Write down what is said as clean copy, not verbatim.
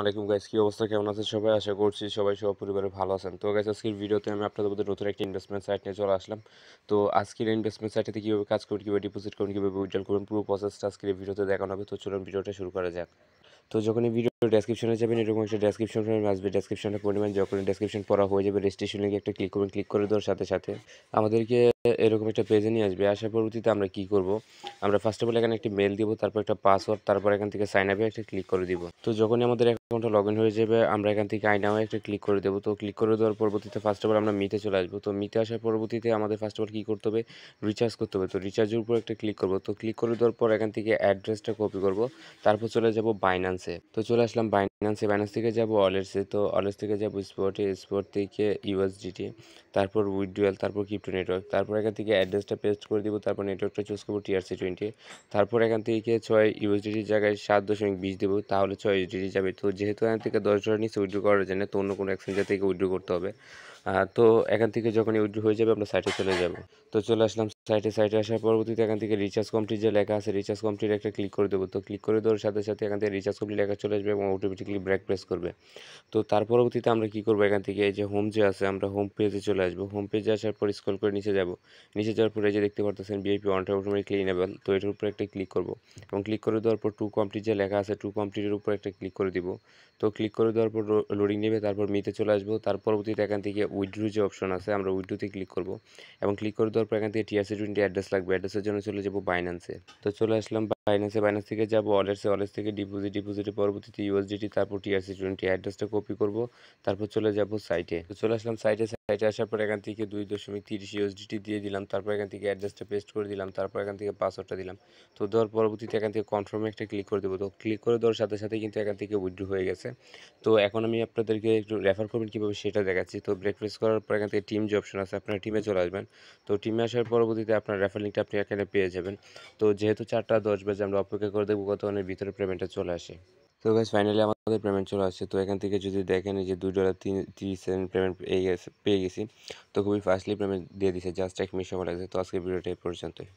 আলাইকুম গাইস, কি অবস্থা, কেমন আছেন সবাই? আশা করছি সবাই সপরিবারে ভালো আছেন। তো গাইস, আজকের ভিডিওতে আমি আপনাদের মধ্যে নতুন একটা ইনভেস্টমেন্ট সাইট নিয়ে চলে আসলাম। তো আজকের ইনভেস্টমেন্ট সাইটটাতে কীভাবে কাজ করবেন, কীভাবে ডিপোজিট করবেন, কীভাবে উইথড্রল করবেন, পুরো প্রসেসটা আজকের এই ভিডিওতে দেখানো হবে। তো চলুন ভিডিওটা শুরু করা যাক। তো যখন এই ভিডিও ডেসক্রিপশনে যাবেন, এরকম একটা ডেসক্রিপশন আসবে, ডেসক্রিপশনটা পড়ে নেবেন। যখন ডেসক্রিপশন পড়া হয়ে যাবে, রেজিস্ট্রেশন লিঙ্কে একটা ক্লিক করবেন। ক্লিক করে দেওয়ার সাথে সাথে আমাদেরকে এরকম একটা পেজে নিয়ে আসবে। আসার পরবর্তীতে আমরা কি করব, আমরা ফার্স্ট অফ অল এখানে একটি মেল দিব, তারপর একটা পাসওয়ার্ড, তারপর এখান থেকে সাইন আপে একটা ক্লিক করে দিব। তো যখনই আমাদের অ্যাকাউন্টটা লগ ইন হয়ে যাবে, আমরা এখান থেকে আই নাও একটা ক্লিক করে দেবো। তো ক্লিক করে দেওয়ার পরবর্তীতে ফার্স্ট অফ অল আমরা মিতে চলে আসবো। তো মিতে আসার পরবর্তীতে আমাদের ফার্স্ট অফ অল কী করতে হবে, রিচার্জ করতে হবে। তো রিচার্জের উপর একটা ক্লিক করবো। তো ক্লিক করে দেওয়ার পর এখান থেকে অ্যাড্রেসটা কপি করব, তারপর চলে যাব বাইন্যান্সে। তো চলে আসলাম বাইন্যান্সে, বাইন্যান্স থেকে যাব ওয়ালেটসে। তো ওয়ালেটস থেকে যাব স্পটে, স্পট থেকে ইউএসডিটি, তারপর উইথড্রয়াল, তারপর ক্রিপ্টো নেটওয়ার্ক। তারপর এখান থেকে অ্যাড্রেসটা পেস্ট করে দিব, তারপর নেটওয়ার্কটা চুজ করবো TRC20। তারপর এখান থেকে 6 ইউএসডিটির জায়গায় 7.20 দেবো, তাহলে 6 ইউএসডিটি যাবে। তো যেহেতু এখান থেকে $10 নিচে উইথড্র করার জন্য, তো অন্য কোনো এক্সচেঞ্জার থেকে উইথড্র করতে হবে। তো এখান থেকে যখন উইথড্র হয়ে যাবে, আমরা সাইটে চলে যাব। তো চলে আসলাম সাইটে আসার পরবর্তীতে এখান থেকে রিচার্জ কমপ্লিট যে লেখা আছে, রিচার্জ কমপ্লিট একটা ক্লিক করে দেবো। তো ক্লিক করে দেওয়ার সাথে সাথে এখান থেকে রিচার্জ কমপ্লিট লেখা চলে আসবে এবং অটোমেটিক্যালি ব্রেক প্রেস করবে। তো তার পরবর্তীতে আমরা কি করব, এখান থেকে এই যে হোম যে আছে, আমরা হোম পেজে চলে আসবো। হোম পেজে আসার পর স্ক্রল করে নিচে যাব। নিচে যাওয়ার পরে এই যে দেখতে পারতেছেন ভিআইপি ওয়ানটা অটোমেটিক্যালি ইনেবল। তো এটার উপরে একটা ক্লিক করব এবং ক্লিক করে দেওয়ার পর টু কমপ্লিট যে লেখা আছে, টু কমপ্লিটের উপর একটা ক্লিক করে দিব। তো ক্লিক করে দেওয়ার পর লোডিং নেবে, তারপর মিতে চলে আসবো। তার পরবর্তীতে এখান থেকে উইথড্রু যে অপশন আছে, আমরা উইথড্রুতে ক্লিক করব এবং ক্লিক করে দেওয়ার পর এখান থেকে TRC20 অ্যাড্রেস লাগবে। অ্যাড্রেসের জন্য চলে যাব বাইন্যান্সে। তো চলে আসলাম বাইন্যান্সে, বাইন্যান্স থেকে যাব ওয়ালেটসে, ওয়ালেটস থেকে ডিপোজিটের পরবর্তীতে ইউএসডিটি, তারপর TRC20 অ্যাড্রেসটা কপি করব, তারপর চলে যাব সাইটে। তো চলে আসলাম সাইটে আসার পর এখান থেকে 2.30 ইউএসডিটি দিয়ে দিলাম, তারপর এখান থেকে অ্যাড্রেসটা পেস্ট করে দিলাম, তারপর এখান থেকে পাসওয়ার্ডটা দিলাম। তো দেওয়ার পরবর্তীতে এখান থেকে কনফার্মে একটা ক্লিক করে দেবো। তো ক্লিক করে দেওয়ার সাথে সাথে কিন্তু এখান থেকে উইথড্র হয়ে গেছে। তো এখন আমি আপনাদেরকে একটু রেফার করবেন কীভাবে সেটা দেখাচ্ছি। তো ব্রেক প্রেস করার পর এখান থেকে টিম যে অপশন আছে, আপনারা টিমে চলে আসবেন। তো টিমে আসার পরবর্তীতে আপনার রেফার লিঙ্কটা আপনি এখানে পেয়ে যাবেন। তো যেহেতু 4টা 10 বাজে, আমরা অপেক্ষা করে দেখবো কতক্ষণের ভিতরে পেমেন্টটা চলে আসে। তো গাইস, ফাইনালি আমাদের পেমেন্ট চলে আসছে। তো এখান থেকে যদি দেখেন, এই যে $2.30 পেমেন্ট পেয়ে গেছি। তো খুবই ফাস্টলি পেমেন্ট দিয়ে দিছে, জাস্ট 1 মিনিট সময় লাগছে। তো আজকের ভিডিওটা এই পর্যন্তই।